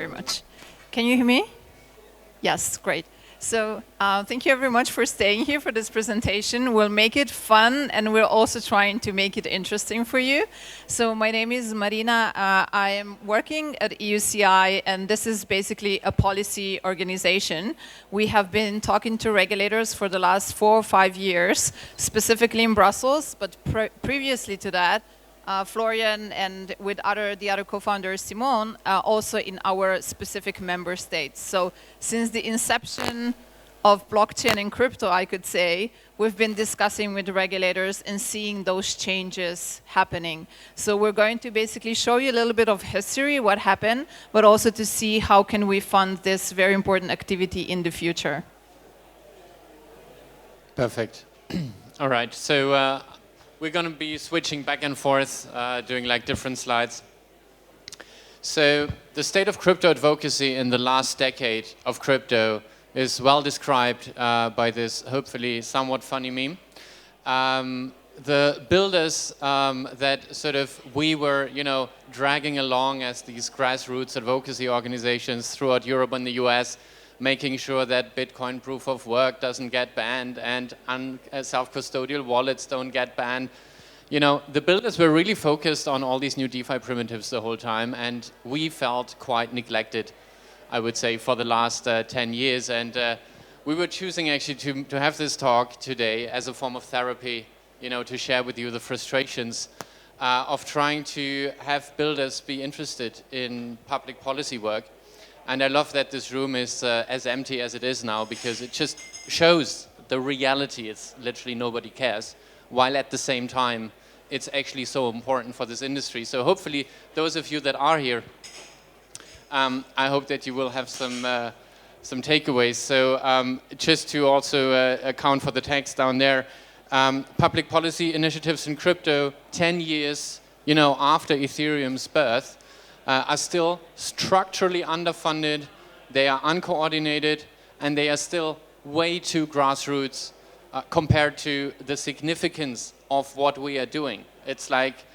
very much. Can you hear me? Yes, great. So thank you very much for staying here for this presentation. We'll make it fun, and we're also trying to make it interesting for you. So my name is Marina. I am working at EUCI, and this is basically a policy organization. We have been talking to regulators for the last 4 or 5 years, specifically in Brussels, but previously to that, Florian and with the other co-founder Simone, also in our specific member states. So since the inception of blockchain and crypto, I could say, we've been discussing with the regulators and seeing those changes happening. So we're going to basically show you a little bit of history, what happened, but also to see how can we fund this very important activity in the future. Perfect. All right, so we're going to be switching back and forth, doing like different slides. So the state of crypto advocacy in the last decade of crypto is well described by this hopefully somewhat funny meme. The builders that sort of we were, dragging along as these grassroots advocacy organizations throughout Europe and the US, making sure that Bitcoin proof of work doesn't get banned and self-custodial wallets don't get banned. The builders were really focused on all these new DeFi primitives the whole time, and we felt quite neglected, I would say, for the last 10 years. And we were choosing actually to have this talk today as a form of therapy, to share with you the frustrations of trying to have builders be interested in public policy work. And I love that this room is as empty as it is now, because it just shows the reality. It's literally nobody cares, while at the same time, it's actually so important for this industry. So hopefully, those of you that are here, I hope that you will have some takeaways. So just to also account for the text down there, public policy initiatives in crypto 10 years, after Ethereum's birth, are still structurally underfunded, they are uncoordinated, and they are still way too grassroots compared to the significance of what we are doing. It's like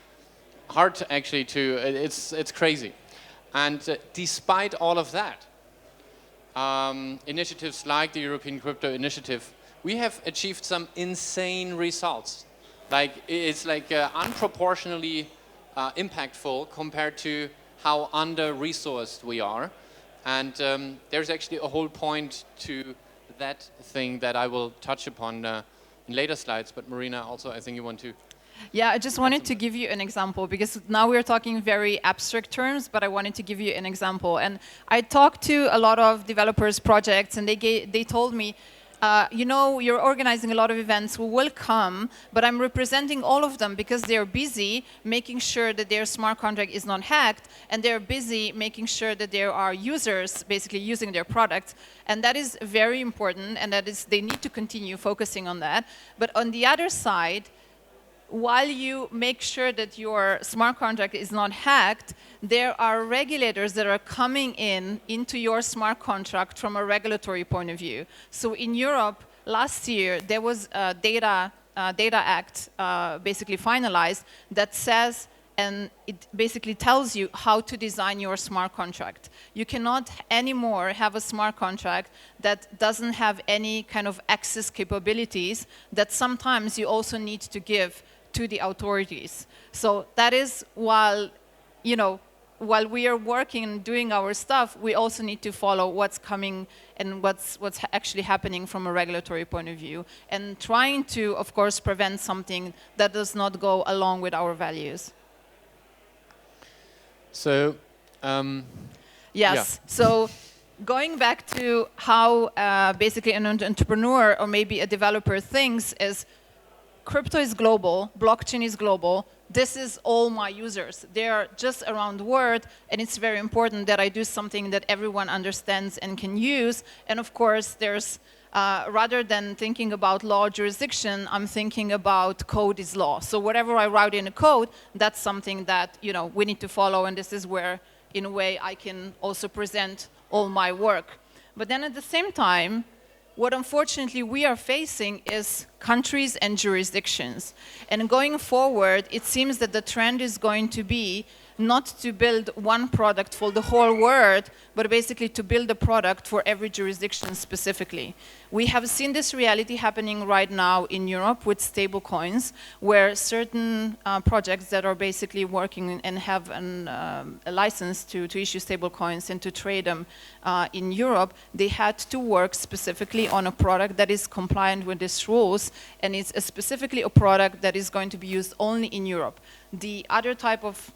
hard to actually it's crazy. And despite all of that, initiatives like the European Crypto Initiative, we have achieved some insane results. It's unproportionally impactful compared to how under-resourced we are. And there's actually a whole point to that thing that I will touch upon in later slides. But Marina, also, I think you want to... Yeah, I just wanted to give you an example, because now we're talking very abstract terms, but I wanted to give you an example. And I talked to a lot of developers' projects, and they told me, you're organizing a lot of events, we will come, but I'm representing all of them because they're busy making sure that their smart contract is not hacked, and they're busy making sure that there are users basically using their products. And that is very important, and they need to continue focusing on that. But on the other side, while you make sure that your smart contract is not hacked, there are regulators that are coming into your smart contract from a regulatory point of view. So in Europe, last year, there was a data act basically finalized that says, and it basically tells you how to design your smart contract. You cannot anymore have a smart contract that doesn't have any kind of access capabilities that sometimes you also need to give to the authorities. So that is while we are working and doing our stuff, we also need to follow what's coming and what's actually happening from a regulatory point of view, and trying to, of course, prevent something that does not go along with our values. So, yes. Yeah. So going back to how basically an entrepreneur or maybe a developer thinks is, crypto is global, blockchain is global, this is all my users. They are just around the world, and it's very important that I do something that everyone understands and can use. And of course, there's, rather than thinking about law jurisdiction, I'm thinking about code is law. So whatever I write in a code, that's something that we need to follow, and this is where, in a way, I can also present all my work. But then at the same time, what unfortunately we are facing is countries and jurisdictions. And going forward, it seems that the trend is going to be not to build one product for the whole world, but basically to build a product for every jurisdiction specifically. We have seen this reality happening right now in Europe with stable coins, where certain projects that are basically working and have a license to issue stable coins and to trade them in Europe, they had to work specifically on a product that is compliant with these rules, and it's specifically a product that is going to be used only in Europe. The other type of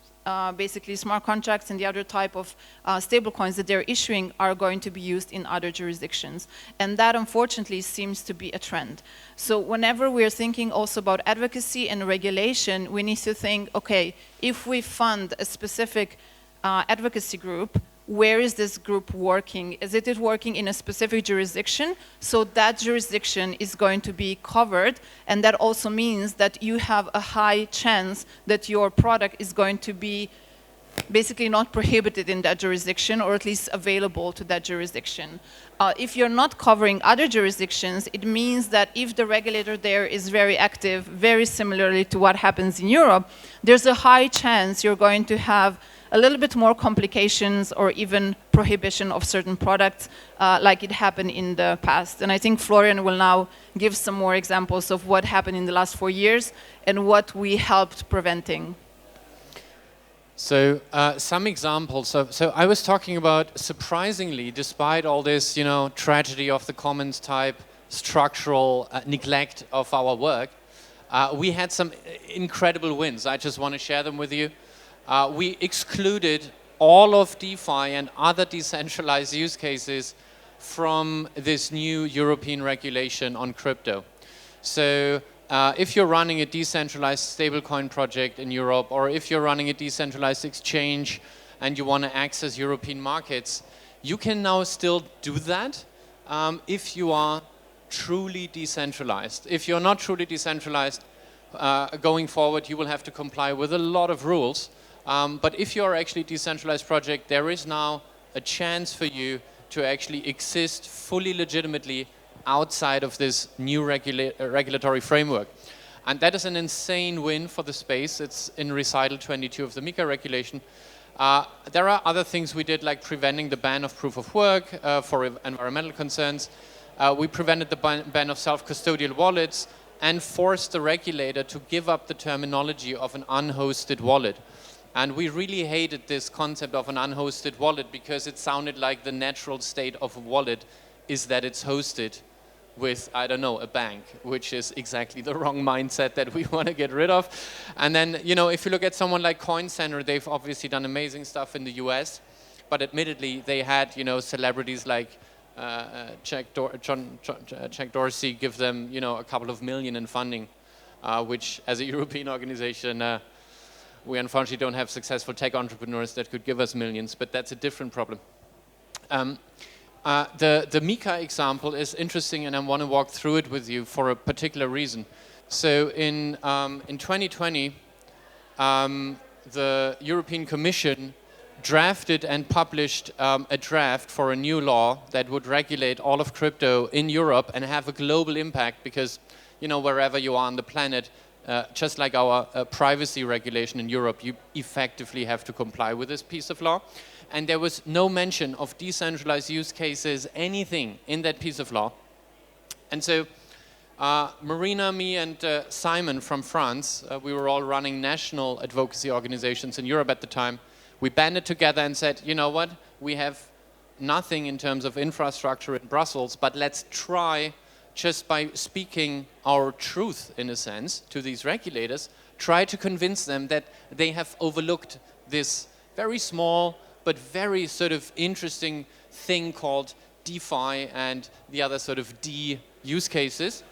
basically smart contracts and the other type of stable coins that they're issuing are going to be used in other jurisdictions. And that unfortunately seems to be a trend. So whenever we're thinking also about advocacy and regulation, we need to think, okay, if we fund a specific advocacy group, where is this group working? Is it working in a specific jurisdiction? So that jurisdiction is going to be covered, and that also means that you have a high chance that your product is going to be basically not prohibited in that jurisdiction, or at least available to that jurisdiction. If you're not covering other jurisdictions, it means that if the regulator there is very active, very similarly to what happens in Europe, there's a high chance you're going to have a little bit more complications or even prohibition of certain products like it happened in the past. And I think Florian will now give some more examples of what happened in the last 4 years and what we helped preventing. So some examples. So I was talking about, surprisingly, despite all this, tragedy of the commons type, structural neglect of our work, we had some incredible wins. I just want to share them with you. We excluded all of DeFi and other decentralized use cases from this new European regulation on crypto. So if you're running a decentralized stablecoin project in Europe, or if you're running a decentralized exchange and you want to access European markets, you can now still do that if you are truly decentralized. If you're not truly decentralized, going forward, you will have to comply with a lot of rules. But if you're actually a decentralized project, there is now a chance for you to actually exist fully legitimately outside of this new regulatory framework. And that is an insane win for the space. It's in recital 22 of the MiCA regulation. There are other things we did, like preventing the ban of proof of work for environmental concerns. We prevented the ban of self-custodial wallets and forced the regulator to give up the terminology of an unhosted wallet. And we really hated this concept of an unhosted wallet because it sounded like the natural state of a wallet is that it's hosted with, I don't know, a bank, which is exactly the wrong mindset that we want to get rid of. And then, if you look at someone like Coin Center, they've obviously done amazing stuff in the US, but admittedly they had, celebrities like Jack Dorsey give them, a couple of million in funding, which as a European organization, we unfortunately don't have successful tech entrepreneurs that could give us millions, but that's a different problem. The MiCA example is interesting, and I want to walk through it with you for a particular reason. So in 2020, the European Commission drafted and published a draft for a new law that would regulate all of crypto in Europe and have a global impact because, wherever you are on the planet, just like our privacy regulation in Europe, you effectively have to comply with this piece of law. And there was no mention of decentralized use cases, anything in that piece of law. And so Marina, me, and Simon from France, we were all running national advocacy organizations in Europe at the time. We banded together and said, you know what, we have nothing in terms of infrastructure in Brussels, but let's try, just by speaking our truth, in a sense, to these regulators, try to convince them that they have overlooked this very small but very sort of interesting thing called DeFi and the other sort of D use cases.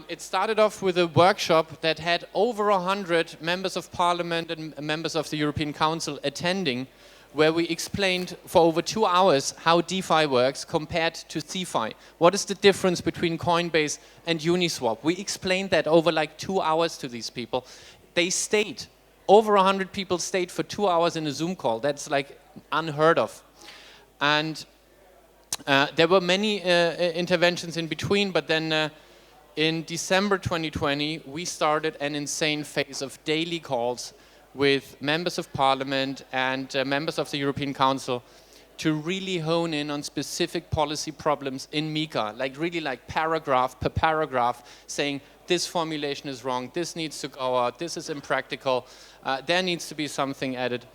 It started off with a workshop that had over 100 members of parliament and members of the European Council attending, where we explained for over 2 hours how DeFi works compared to CeFi. What is the difference between Coinbase and Uniswap? We explained that over like 2 hours to these people. They stayed. Over 100 people stayed for 2 hours in a Zoom call. That's like unheard of. And there were many interventions in between, but then in December 2020, we started an insane phase of daily calls with members of parliament and members of the European Council to really hone in on specific policy problems in MiCA, like really like paragraph per paragraph, saying this formulation is wrong, this needs to go out, this is impractical, there needs to be something added.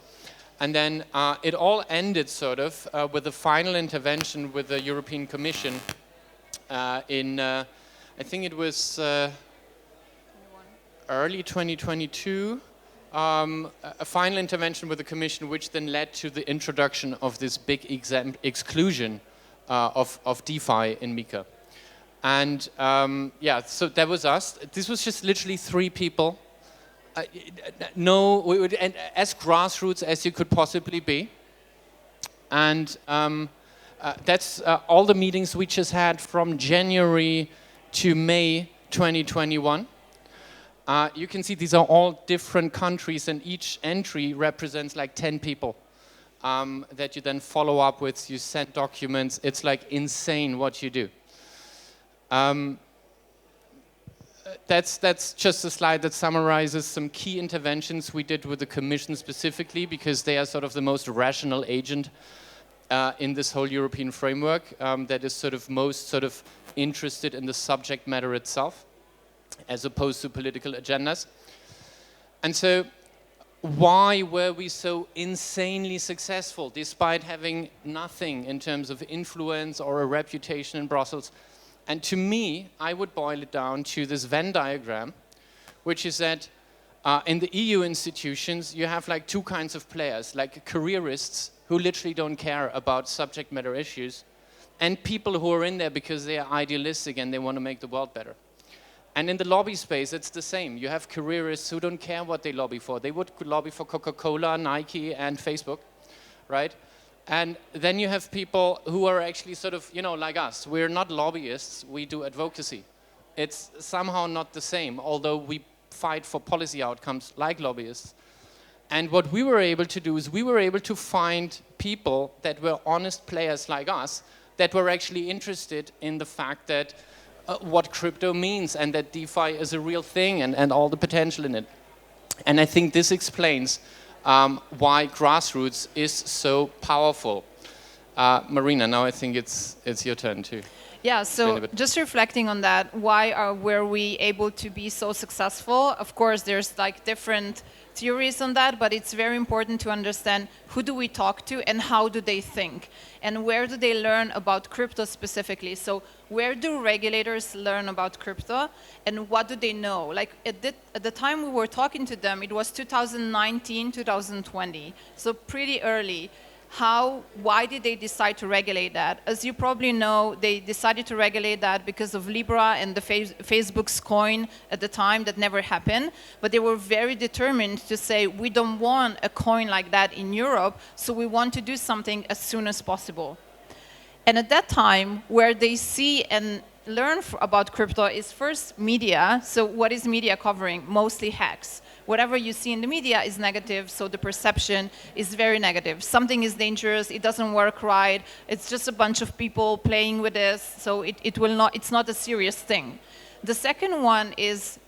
And then it all ended sort of with a final intervention with the European Commission in, I think it was early 2022, a final intervention with the Commission, which then led to the introduction of this big exclusion of DeFi in MiCA. And yeah, so that was us. This was just literally 3 people. And as grassroots as you could possibly be. And that's all the meetings we just had from January to May 2021. You can see these are all different countries, and each entry represents like 10 people that you then follow up with. You send documents. It's like insane what you do. That's just a slide that summarizes some key interventions we did with the Commission specifically, because they are sort of the most rational agent in this whole European framework that is sort of most sort of interested in the subject matter itself, as opposed to political agendas. And so why were we so insanely successful despite having nothing in terms of influence or a reputation in Brussels? And to me, I would boil it down to this Venn diagram, which is that in the EU institutions, you have like 2 kinds of players, like careerists who literally don't care about subject matter issues, and people who are in there because they are idealistic and they want to make the world better. And in the lobby space, it's the same. You have careerists who don't care what they lobby for. They would lobby for Coca-Cola, Nike, and Facebook, right? And then you have people who are actually sort of, you know, like us. We're not lobbyists, we do advocacy. It's somehow not the same, although we fight for policy outcomes like lobbyists. And what we were able to do is we were able to find people that were honest players like us that were actually interested in the fact that what crypto means and that DeFi is a real thing and all the potential in it. And I think this explains why grassroots is so powerful. Marina, now I think it's your turn too. Yeah, so just reflecting on that, why were we able to be so successful? Of course, there's like different theories on that, but it's very important to understand who do we talk to and how do they think and where do they learn about crypto specifically. So where do regulators learn about crypto and what do they know? Like at the time we were talking to them, it was 2019, 2020, so pretty early. Why did they decide to regulate that? As you probably know, they decided to regulate that because of Libra and the Facebook's coin at the time that never happened. But they were very determined to say, we don't want a coin like that in Europe, so we want to do something as soon as possible. And at that time, where they see and learn about crypto is first media. So what is media covering? Mostly hacks. Whatever you see in the media is negative, so the perception is very negative. Something is dangerous, it doesn't work right, it's just a bunch of people playing with this, so it's not a serious thing. The second one is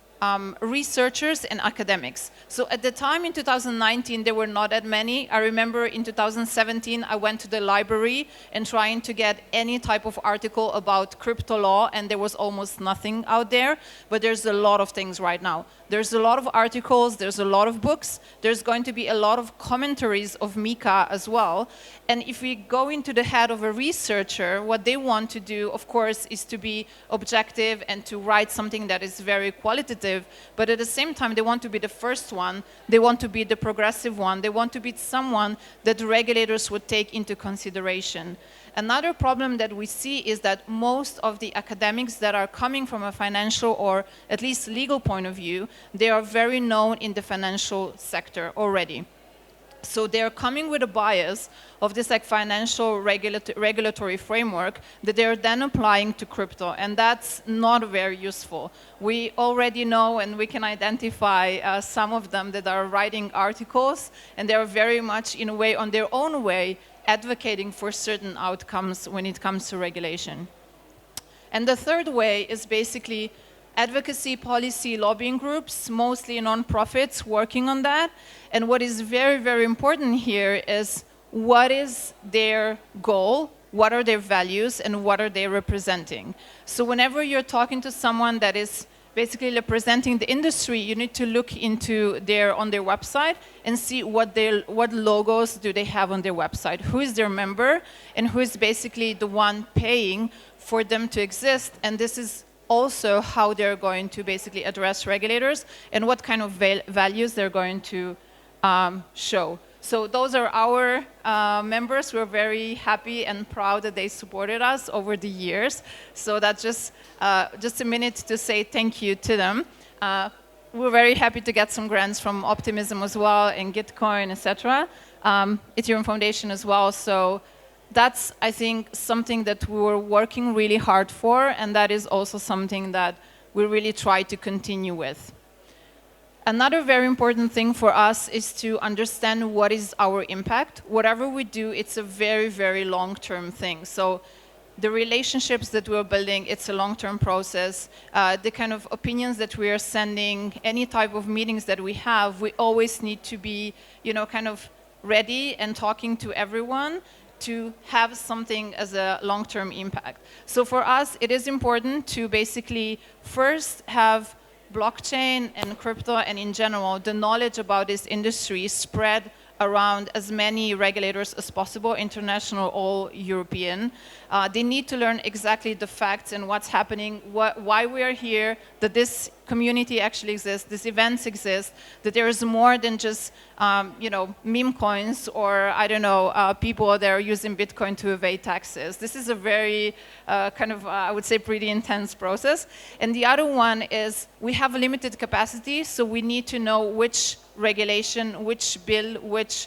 researchers and academics. So at the time in 2019, there were not that many. I remember in 2017, I went to the library and trying to get any type of article about crypto law, and there was almost nothing out there, but there's a lot of things right now. There's a lot of articles, there's a lot of books, there's going to be a lot of commentaries of MiCA as well. And if we go into the head of a researcher, what they want to do, of course, is to be objective and to write something that is very qualitative, but at the same time, they want to be the first one, they want to be the progressive one, they want to be someone that the regulators would take into consideration. Another problem that we see is that most of the academics that are coming from a financial or at least legal point of view, they are very known in the financial sector already. So they're coming with a bias of this like financial regulatory framework that they're then applying to crypto, and that's not very useful. We already know and we can identify some of them that are writing articles, and they're very much in a way on their own way advocating for certain outcomes when it comes to regulation. And the third way is basically advocacy, policy, lobbying groups, mostly non-profits working on that. And what is very, very important here is what is their goal, what are their values, and what are they representing. So whenever you're talking to someone that is basically representing the industry, you need to look into on their website and see what logos do they have on their website, who is their member, and who is basically the one paying for them to exist. And this is also how they're going to basically address regulators and what kind of values they're going to show. So those are our members. We're very happy and proud that they supported us over the years. So that's just a minute to say thank you to them. We're very happy to get some grants from Optimism as well, and Gitcoin, etc. Ethereum Foundation as well. So that's, I think, something that we were working really hard for, and that is also something that we really try to continue with. Another very important thing for us is to understand what is our impact. Whatever we do, it's a very, very long-term thing. So the relationships that we're building, it's a long-term process. The kind of opinions that we are sending, any type of meetings that we have, we always need to be, kind of ready and talking to everyone to have something as a long-term impact. So for us, it is important to basically first have blockchain and crypto and in general, the knowledge about this industry spread around as many regulators as possible, international or European. They need to learn exactly the facts and what's happening, why we are here, that this community actually exists, these events exist, that there is more than just meme coins or, I don't know, people that are using Bitcoin to evade taxes. This is a very I would say, pretty intense process. And the other one is we have a limited capacity, so we need to know which regulation, which bill, which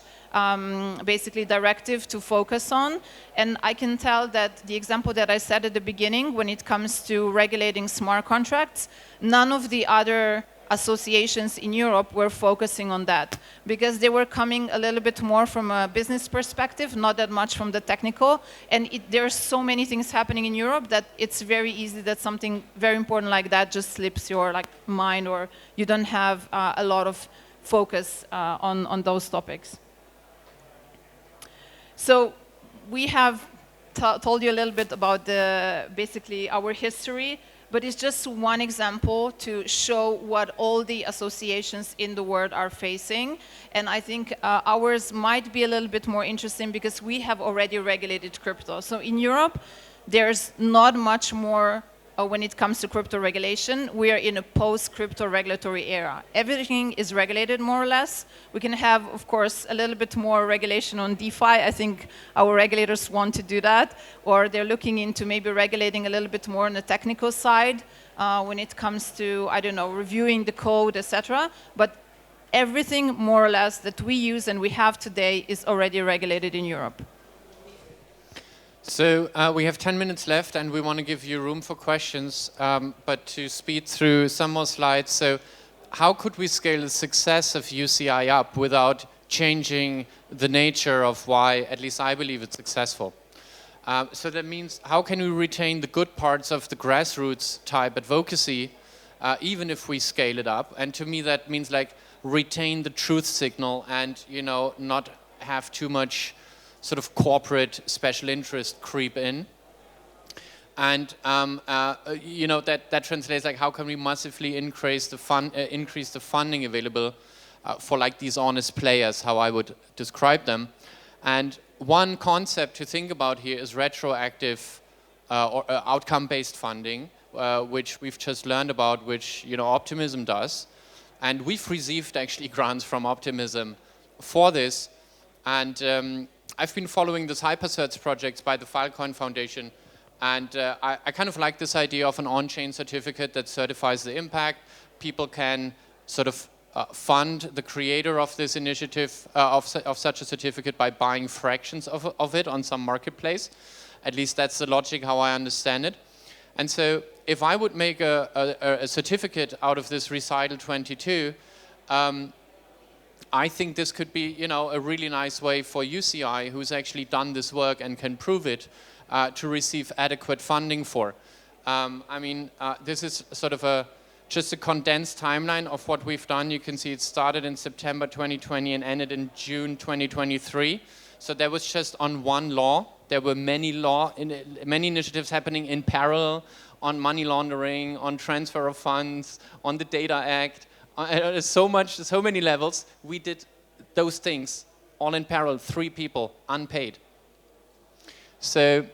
basically directive to focus on. And I can tell that the example that I said at the beginning, when it comes to regulating smart contracts, none of the other associations in Europe were focusing on that because they were coming a little bit more from a business perspective, not that much from the technical. And there are so many things happening in Europe that it's very easy that something very important like that just slips your mind, or you don't have a lot of focus on those topics. So we have told you a little bit about basically our history, but it's just one example to show what all the associations in the world are facing. And I think ours might be a little bit more interesting because we have already regulated crypto. So in Europe, there's not much more when it comes to crypto regulation. We are in a post-crypto regulatory era. Everything is regulated more or less. We can have, of course, a little bit more regulation on DeFi. I think our regulators want to do that, or they're looking into maybe regulating a little bit more on the technical side when it comes to, I don't know, reviewing the code, etc. But everything more or less that we use and we have today is already regulated in Europe. So we have 10 minutes left and we want to give you room for questions, but to speed through some more slides. So how could we scale the success of EUCI up without changing the nature of why, at least I believe, it's successful? So that means how can we retain the good parts of the grassroots type advocacy even if we scale it up? And to me that means retain the truth signal and not have too much sort of corporate special interest creep in. And that translates how can we massively increase the funding available for these honest players, how I would describe them. And one concept to think about here is retroactive or outcome-based funding, which we've just learned about, which Optimism does. And we've received actually grants from Optimism for this. And I've been following this Hypercerts project by the Filecoin Foundation, and I kind of like this idea of an on-chain certificate that certifies the impact. People can sort of fund the creator of this initiative, of such a certificate, by buying fractions of it on some marketplace. At least that's the logic how I understand it. And so if I would make a certificate out of this recital 22, I think this could be, a really nice way for EUCI, who's actually done this work and can prove it, to receive adequate funding for. This is sort of just a condensed timeline of what we've done. You can see it started in September 2020 and ended in June 2023. So that was just on one law. There were many initiatives happening in parallel on money laundering, on transfer of funds, on the Data Act. So many levels. We did those things all in parallel, 3 people, unpaid. So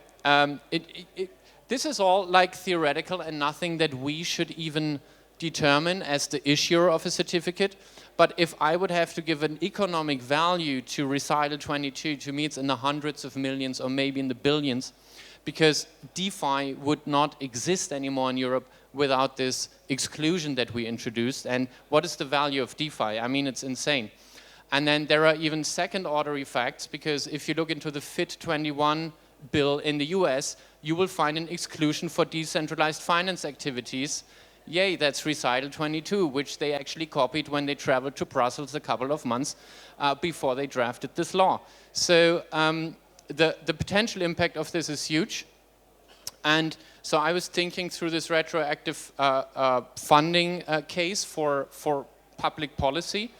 this is all like theoretical and nothing that we should even determine as the issuer of a certificate. But if I would have to give an economic value to recital 22, to me it's in the hundreds of millions or maybe in the billions, because DeFi would not exist anymore in Europe without this exclusion that we introduced. And what is the value of DeFi? I mean, it's insane. And then there are even second order effects, because if you look into the FIT 21 bill in the US, you will find an exclusion for decentralized finance activities. Yay, that's recital 22, which they actually copied when they traveled to Brussels a couple of months before they drafted this law. So the potential impact of this is huge. And so I was thinking through this retroactive funding case for public policy.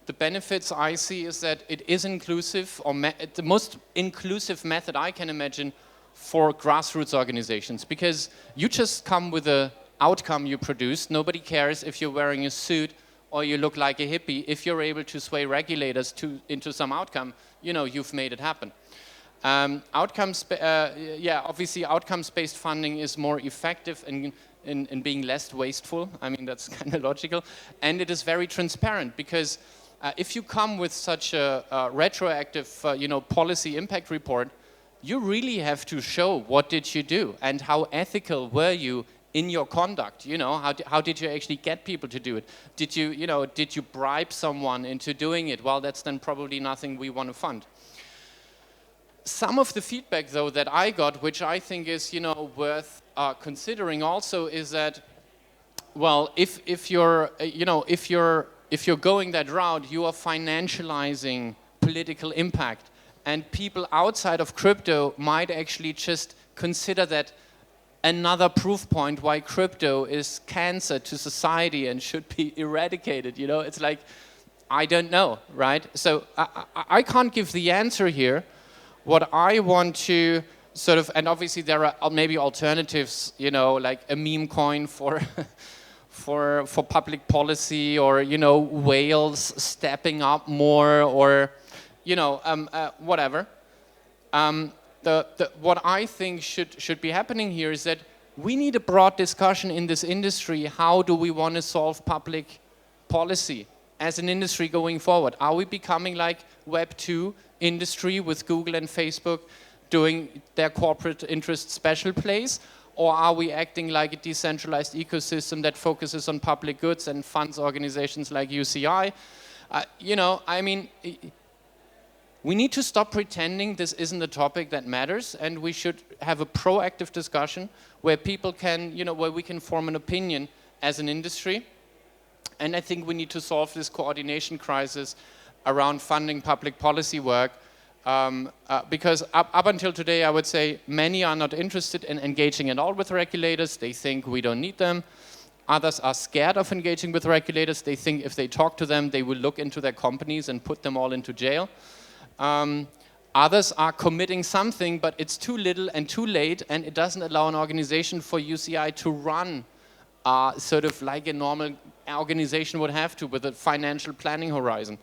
The benefits I see is that it is inclusive, or the most inclusive method I can imagine for grassroots organizations, because you just come with a outcome you produce. Nobody cares if you're wearing a suit or you look like a hippie. If you're able to sway regulators into some outcome, you know, you've made it happen. Obviously outcomes-based funding is more effective in being less wasteful. I mean, that's kind of logical. And it is very transparent, because if you come with such a retroactive policy impact report, you really have to show what did you do and how ethical were you in your conduct. You know, how did you actually get people to do it? Did you bribe someone into doing it? Well, that's then probably nothing we want to fund. Some of the feedback, though, that I got, which I think is worth considering also, is that, well, if you're going that route, you are financializing political impact, and people outside of crypto might actually just consider that another proof point why crypto is cancer to society and should be eradicated. You know, it's like, I don't know, right? So I can't give the answer here. What I want to sort of, and obviously there are maybe alternatives, like a meme coin for for public policy, or whales stepping up more, or whatever. What I think should be happening here is that we need a broad discussion in this industry. How do we want to solve public policy as an industry going forward? Are we becoming like Web 2 industry with Google and Facebook doing their corporate interest special plays? Or are we acting like a decentralized ecosystem that focuses on public goods and funds organizations like EUCI? I mean, we need to stop pretending this isn't a topic that matters, and we should have a proactive discussion where people can, where we can form an opinion as an industry. And I think we need to solve this coordination crisis around funding public policy work, because up until today, I would say many are not interested in engaging at all with regulators. They think we don't need them. Others are scared of engaging with regulators. They think if they talk to them, they will look into their companies and put them all into jail. Others are committing something, but it's too little and too late, and it doesn't allow an organization for EUCI to run sort of like a normal organization would have to, with a financial planning horizon.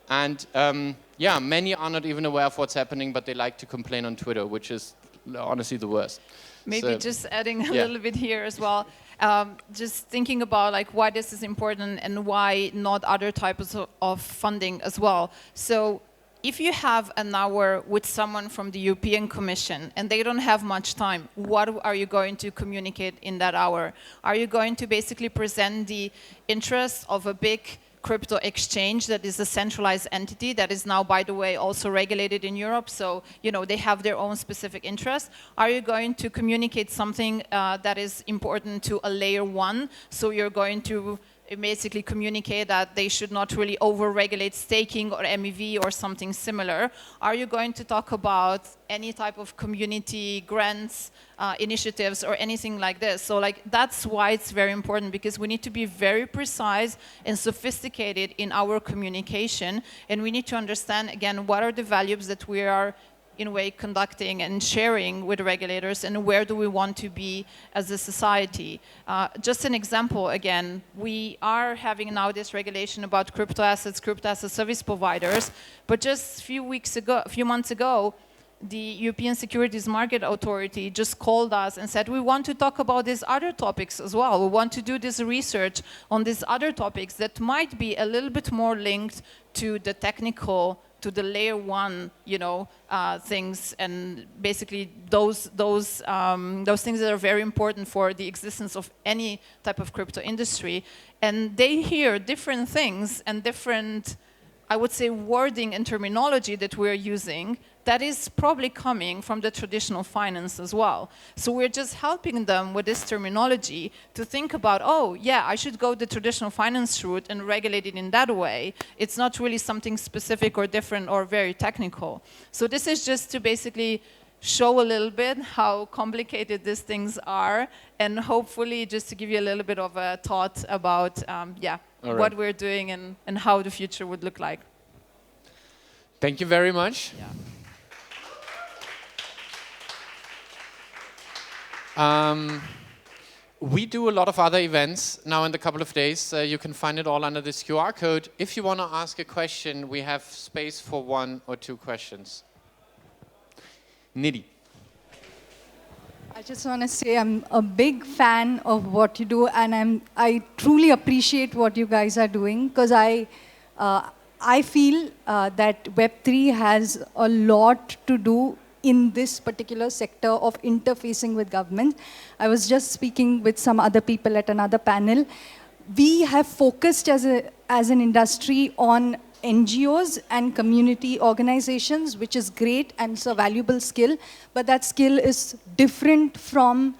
And many are not even aware of what's happening, but they like to complain on Twitter, which is honestly the worst. Maybe just adding a little bit here as well. Just thinking about like why this is important and why not other types of funding as well. So if you have an hour with someone from the European Commission and they don't have much time, what are you going to communicate in that hour? Are you going to basically present the interests of a big crypto exchange that is a centralized entity that is now, by the way, also regulated in Europe? So, they have their own specific interests. Are you going to communicate something that is important to a layer one? So you're going to basically communicate that they should not really over-regulate staking or MEV or something similar? Are you going to talk about any type of community grants, initiatives, or anything like this? So like, that's why it's very important, because we need to be very precise and sophisticated in our communication, and we need to understand, again, what are the values that we are in a way conducting and sharing with regulators, and where do we want to be as a society. Just an example, again, we are having now this regulation about crypto assets service providers, but just a few months ago, the European Securities Market Authority just called us and said, we want to talk about these other topics as well. We want to do this research on these other topics that might be a little bit more linked to the technical, to the layer one, things, and basically those things that are very important for the existence of any type of crypto industry. And they hear different things and different, I would say, wording and terminology that we're using that is probably coming from the traditional finance as well. So we're just helping them with this terminology to think about, oh, yeah, I should go the traditional finance route and regulate it in that way. It's not really something specific or different or very technical. So this is just to basically show a little bit how complicated these things are, and hopefully just to give you a little bit of a thought about, what we're doing and how the future would look like. Thank you very much. Yeah. We do a lot of other events now in a couple of days. You can find it all under this QR code. If you want to ask a question, we have space for 1 or 2 questions. Nidhi. I just want to say I'm a big fan of what you do, and I truly appreciate what you guys are doing, because I feel that Web3 has a lot to do in this particular sector of interfacing with government. I was just speaking with some other people at another panel. We have focused as an industry on NGOs and community organizations, which is great and it's a valuable skill, but that skill is different from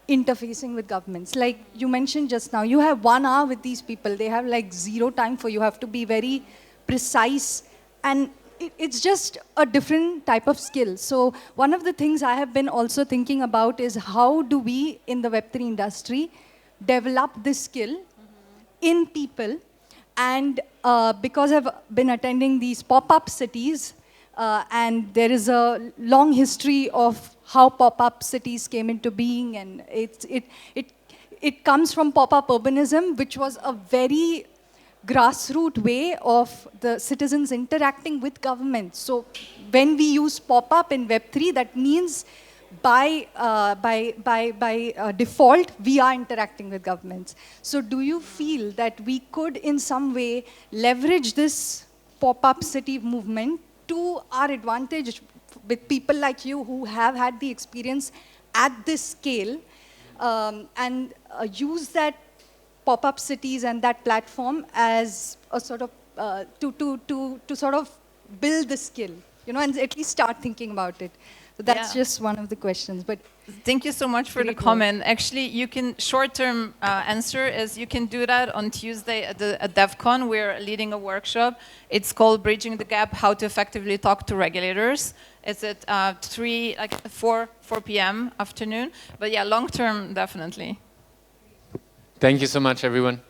interfacing with governments. Like you mentioned just now, you have 1 hour with these people. They have like 0 time for you. You have to be very precise, and it's just a different type of skill. So one of the things I have been also thinking about is how do we in the Web3 industry develop this skill in people. And because I've been attending these pop-up cities, and there is a long history of how pop-up cities came into being, and it comes from pop-up urbanism, which was a very grassroots way of the citizens interacting with government. So when we use pop-up in Web3, that means by default, we are interacting with governments. So do you feel that we could in some way leverage this pop-up city movement to our advantage with people like you who have had the experience at this scale, and use that pop-up cities and that platform as a sort of, to sort of build the skill, and at least start thinking about it. So that's just one of the questions. But thank you so much for the comment. Actually, you can, short-term answer is you can do that on Tuesday at DevCon. We're leading a workshop. It's called Bridging the Gap, How to Effectively Talk to Regulators. It's at 4 p.m. afternoon. But yeah, long-term, definitely. Thank you so much, everyone.